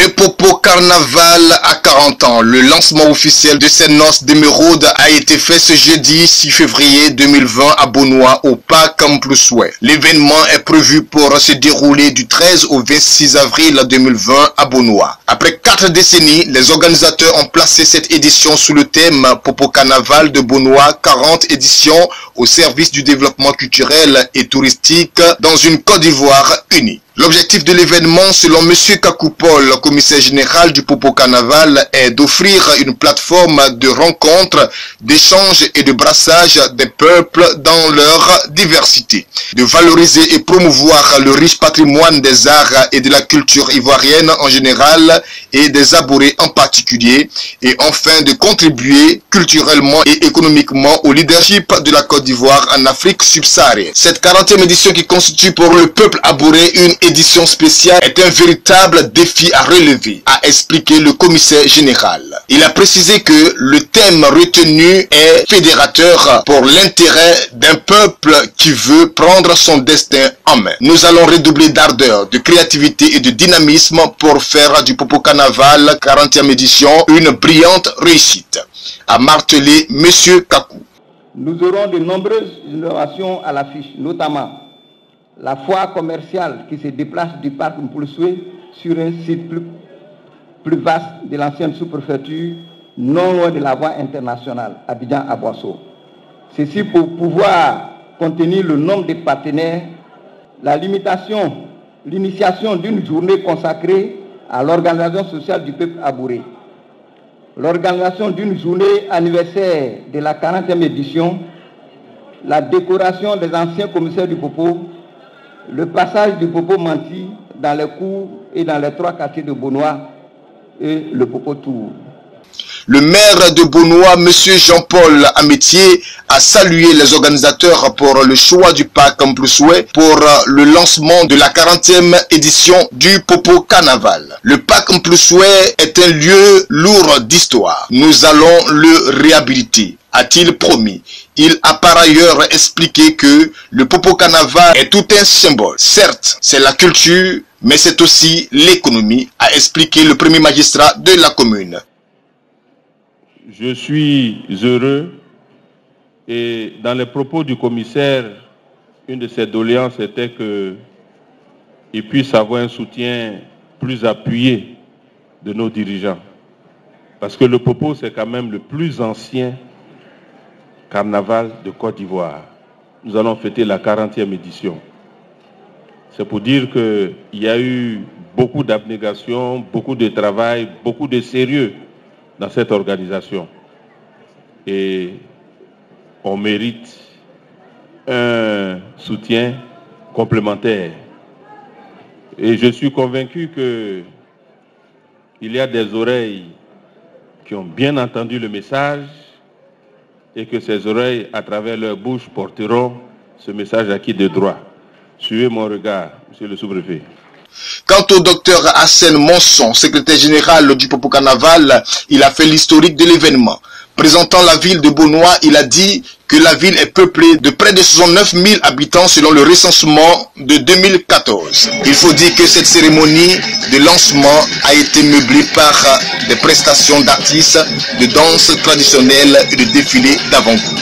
Le Popo Carnaval à 40 ans. Le lancement officiel de ces noces d'émeraude a été fait ce jeudi 6 février 2020 à Bonois au parc Amplusouet. L'événement est prévu pour se dérouler du 13 au 26 avril 2020 à Bonois. Après 4 décennies, les organisateurs ont placé cette édition sous le thème Popo Carnaval de Bonois, 40 éditions au service du développement culturel et touristique dans une Côte d'Ivoire unie. L'objectif de l'événement, selon M. Kakoupol, commissaire général du Popo Carnaval, est d'offrir une plateforme de rencontre, d'échange et de brassage des peuples dans leur diversité, de valoriser et promouvoir le riche patrimoine des arts et de la culture ivoirienne en général et des Abourés en particulier, et enfin de contribuer culturellement et économiquement au leadership de la Côte d'Ivoire en Afrique subsaharienne. Cette 40e édition qui constitue pour le peuple abouré une édition spéciale est un véritable défi à relever, a expliqué le commissaire général. Il a précisé que le thème retenu est fédérateur pour l'intérêt d'un peuple qui veut prendre son destin en main. Nous allons redoubler d'ardeur, de créativité et de dynamisme pour faire du Popo Carnaval 40e édition une brillante réussite, a martelé M. Kakou. Nous aurons de nombreuses innovations à l'affiche, notamment la foire commerciale qui se déplace du parc Amplusouet sur un site plus vaste de l'ancienne sous-préfecture, non loin de la voie internationale, Abidjan à Boisseau. Ceci pour pouvoir contenir le nombre de partenaires, l'initiation d'une journée consacrée à l'organisation sociale du peuple abouré, l'organisation d'une journée anniversaire de la 40e édition, la décoration des anciens commissaires du Popo, le passage du Popo Menti dans les cours et dans les 3 quartiers de Bonois et le Popo Tour. Le maire de Bonois, M. Jean-Paul Amétier, a salué les organisateurs pour le choix du parc Amplusouet pour le lancement de la 40e édition du Popo Carnaval. Le parc Amplusouet est un lieu lourd d'histoire. Nous allons le réhabiliter, a-t-il promis. Il a par ailleurs expliqué que le Popo Carnaval est tout un symbole. Certes, c'est la culture, mais c'est aussi l'économie, a expliqué le premier magistrat de la commune. Je suis heureux et dans les propos du commissaire, une de ses doléances était qu'il puisse avoir un soutien plus appuyé de nos dirigeants. Parce que le Popo, c'est quand même le plus ancien carnaval de Côte d'Ivoire. Nous allons fêter la 40e édition. C'est pour dire qu'il y a eu beaucoup d'abnégation, beaucoup de travail, beaucoup de sérieux dans cette organisation. Et on mérite un soutien complémentaire. Et je suis convaincu qu'il y a des oreilles qui ont bien entendu le message et que ces oreilles, à travers leur bouche, porteront ce message acquis de droit. Suivez mon regard, monsieur le sous-préfet. Quant au docteur Hassen Monson, secrétaire général du Popo Carnaval, il a fait l'historique de l'événement. Présentant la ville de Bonois, il a dit que la ville est peuplée de près de 69 000 habitants selon le recensement de 2014. Il faut dire que cette cérémonie de lancement a été meublée par des prestations d'artistes, de danse traditionnelle et de défilés d'avant-goût.